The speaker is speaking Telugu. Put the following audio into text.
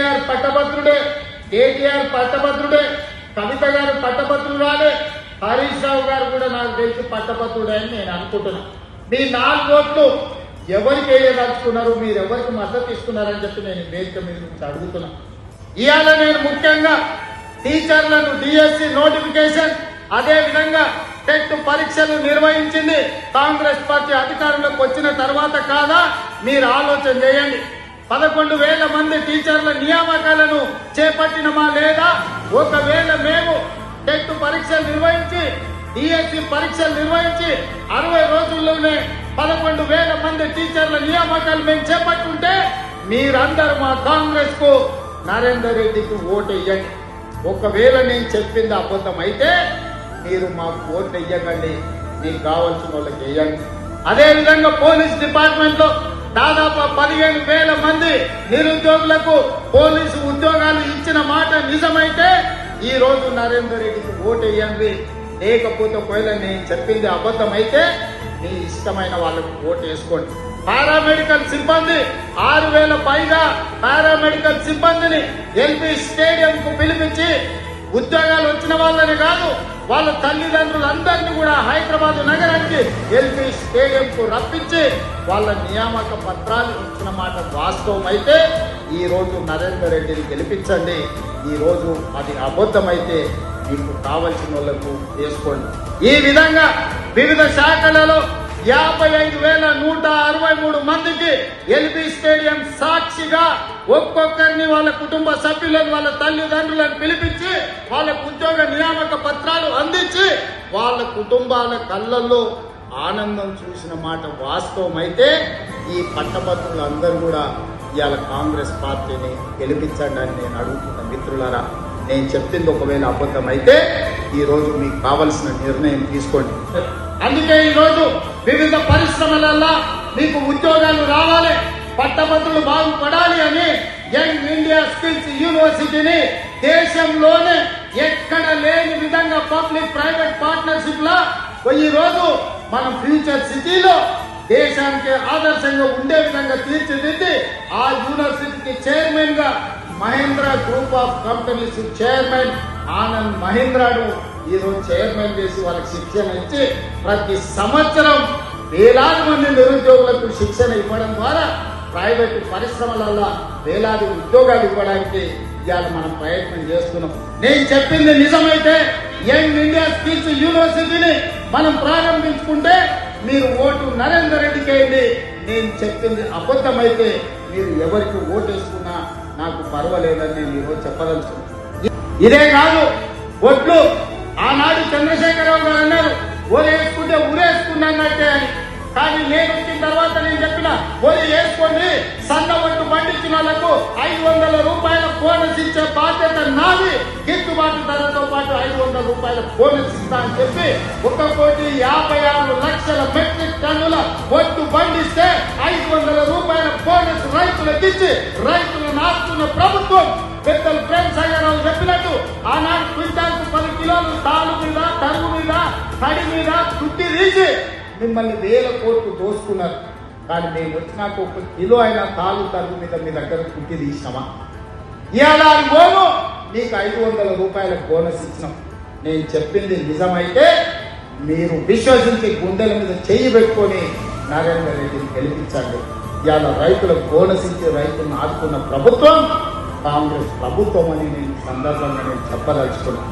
కేసీఆర్ పట్టభద్రుడే, కేటీఆర్ పట్టభద్రుడే, కవిత గారు పట్టభద్రురాలే, హరీష్ రావు గారు కూడా నాకు తెలిసి పట్టభద్రుడే అని నేను అనుకుంటున్నా. మీ 4 ఓట్లు ఎవరికి వేయదలుచుకున్నారు, మీరు ఎవరికి మద్దతు ఇస్తున్నారని చెప్పి నేను వేదిక మీద నుంచి అడుగుతున్నా. ఇవాళ నేను ముఖ్యంగా టీచర్లను డిఎస్సి నోటిఫికేషన్, అదే విధంగా టెట్ పరీక్షలు నిర్వహించింది కాంగ్రెస్ పార్టీ అధికారంలోకి వచ్చిన తర్వాత కాదా? మీరు ఆలోచన చేయండి. 11,000 మంది టీచర్ల నియామకాలను చేపట్టినమా లేదా? ఒకవేళ మేము టెట్ పరీక్షలు నిర్వహించి డిఎస్సి పరీక్షలు నిర్వహించి 60 రోజుల్లోనే 11,000 మంది టీచర్ల నియామకాలు మేము చేపట్టుంటే మీరందరూ మా కాంగ్రెస్ కు నరేందర్ రెడ్డికి ఓటు వేయండి. ఒకవేళ నేను చెప్పింది అబద్ధం అయితే మీరు మాకు ఓటు వేయకండి, మీకు కావాల్సిన వాళ్ళకి వేయండి. అదేవిధంగా పోలీస్ డిపార్ట్మెంట్ లో దాదాపు 15,000 మంది నిరుద్యోగులకు పోలీసు ఉద్యోగాలు ఇచ్చిన మాట నిజమైతే ఈ రోజు నరేందర్ రెడ్డికి ఓటు వేయండి. లేకపోతే ఒకవేళ నేను చెప్పింది అబద్ధం అయితే మీ ఇష్టమైన వాళ్ళకు ఓటు వేసుకోండి. పారామెడికల్ సిబ్బంది 6,000 పైగా పారామెడికల్ సిబ్బందిని ఎల్బీ స్టేడియం కు పిలిపించి ఉద్యోగాలు వచ్చిన వాళ్ళని కాదు, వాళ్ళ తల్లిదండ్రులందరినీ కూడా హైదరాబాద్ నగరానికి ఎల్బీ స్టేడియం కు రప్పించి వాళ్ళ నియామక పత్రాలు ఇచ్చిన మాట వాస్తవం అయితే ఈ రోజు నరేందర్ రెడ్డిని గెలిపించండి. ఈ రోజు అది అబద్ధమైతే మీకు కావలసిన వాళ్ళకు వేసుకోండి. ఈ విధంగా వివిధ శాఖలలో 55,163 మందికి ఎల్బీ స్టేడియం సాక్షిగా ఒక్కొక్కరిని వాళ్ళ కుటుంబ సభ్యులను వాళ్ళ తల్లిదండ్రులను పిలిపించి వాళ్ళకు ఉద్యోగ నియామక పత్రాలు అందించి వాళ్ళ కుటుంబాల కళ్ళల్లో ఆనందం చూసిన మాట వాస్తవం అయితే ఈ పట్టభద్రులందరూ కూడా ఇవాళ కాంగ్రెస్ పార్టీని గెలిపించండి అని నేను అడుగుతున్న మిత్రులారా. నేను చెప్పింది ఒకవేళ అబద్ధం అయితే ఈ రోజు మీకు కావలసిన నిర్ణయం తీసుకోండి. అందుకే ఈ రోజు వివిధ పరిశ్రమలలో మీకు ఉద్యోగాలు రావాలి, పట్టభద్రులు బాగుపడాలి అని యంగ్ ఇండియా స్కిల్స్ యూనివర్సిటీని దేశంలోనే ఎక్కడ లేని విధంగా పబ్లిక్ ప్రైవేట్ పార్ట్నర్షిప్ లా ఈ రోజు మనం ఫ్యూచర్ సిటీలో దేశానికి ఆదర్శంగా ఉండే విధంగా తీర్చిదిద్ది ఆ యూనివర్సిటీకి చైర్మన్ గా Mahindra group of companies chairman Anand మహేంద్రను ఈరోజు చైర్మన్ చేసి వాళ్ళకి శిక్షణ ఇచ్చి ప్రతి సంవత్సరం వేలాది మంది నిరుద్యోగులకు శిక్షణ ఇవ్వడం ద్వారా ప్రైవేట్ పరిశ్రమలలో వేలాది ఉద్యోగాలు ఇవ్వడానికి ఇవాళ మనం ప్రయత్నం చేస్తున్నాం. నేను చెప్పింది నిజమైతే యంగ్ ఇండియా స్కిల్స్ యూనివర్సిటీని మనం ప్రారంభించుకుంటే మీరు ఓటు నరేందర్ రెడ్డికి వేయండి. నేను చెప్పింది అబద్ధమైతే మీరు ఎవరికి ఓటు వేసుకున్నా నాకు పర్వాలేదని నేను ఈరోజు చెప్పదలుచుకున్నాను. ఇదే కాదు, ఒట్లు ఆనాడు చంద్రశేఖరరావు గారు అన్నారు ఓరి వేసుకుంటే ఊరేసుకున్నట్టే అని. కానీ నేను వచ్చిన తర్వాత నేను చెప్పిన ఓరి వేసుకోండి, సన్న ఒట్టు పండించిన వాళ్లకు 500 రూపాయల బోనస్ ఇచ్చే బాధ్యత నాది, గిట్టుబాటు ధరతో పాటు 500 రూపాయల బోనస్ ఇస్తా అని చెప్పి 1,56,00,000 మెట్రిక్ టన్నుల ఒట్టు పండిస్తే 500 రూపాయల బోనస్ రైతులకు ఇచ్చి రైతులను ఆస్తున్న ప్రభుత్వం పెద్దలు ప్రేమ్ సాగరావు చెప్పినట్టు ఆనాడు క్వింటాల్కు 10 కిలోలు తాలు మీద, తరుగు మీద, తడి మీద చుట్టి తీసి మిమ్మల్ని 1,000 కోట్లు దోసుకున్నారు. కానీ మేము వచ్చినాక 1 కిలో అయినా తాలు తరుగు మీద మీ దగ్గర చుట్టి తీసినామా? ఇవాళ పోను మీకు 500 రూపాయల బోనస్ ఇచ్చినాం. నేను చెప్పింది నిజమైతే మీరు విశ్వసించి గుండెల మీద చెయ్యి పెట్టుకొని నరేందర్ రెడ్డిని గెలిపించండి. ఇవాళ రైతులకు బోనస్ ఇచ్చి రైతులను ఆదుకున్న ప్రభుత్వం కాంగ్రెస్ ప్రభుత్వం అని నేను సందర్భంగా నేను చెప్పదలుచుకున్నాను.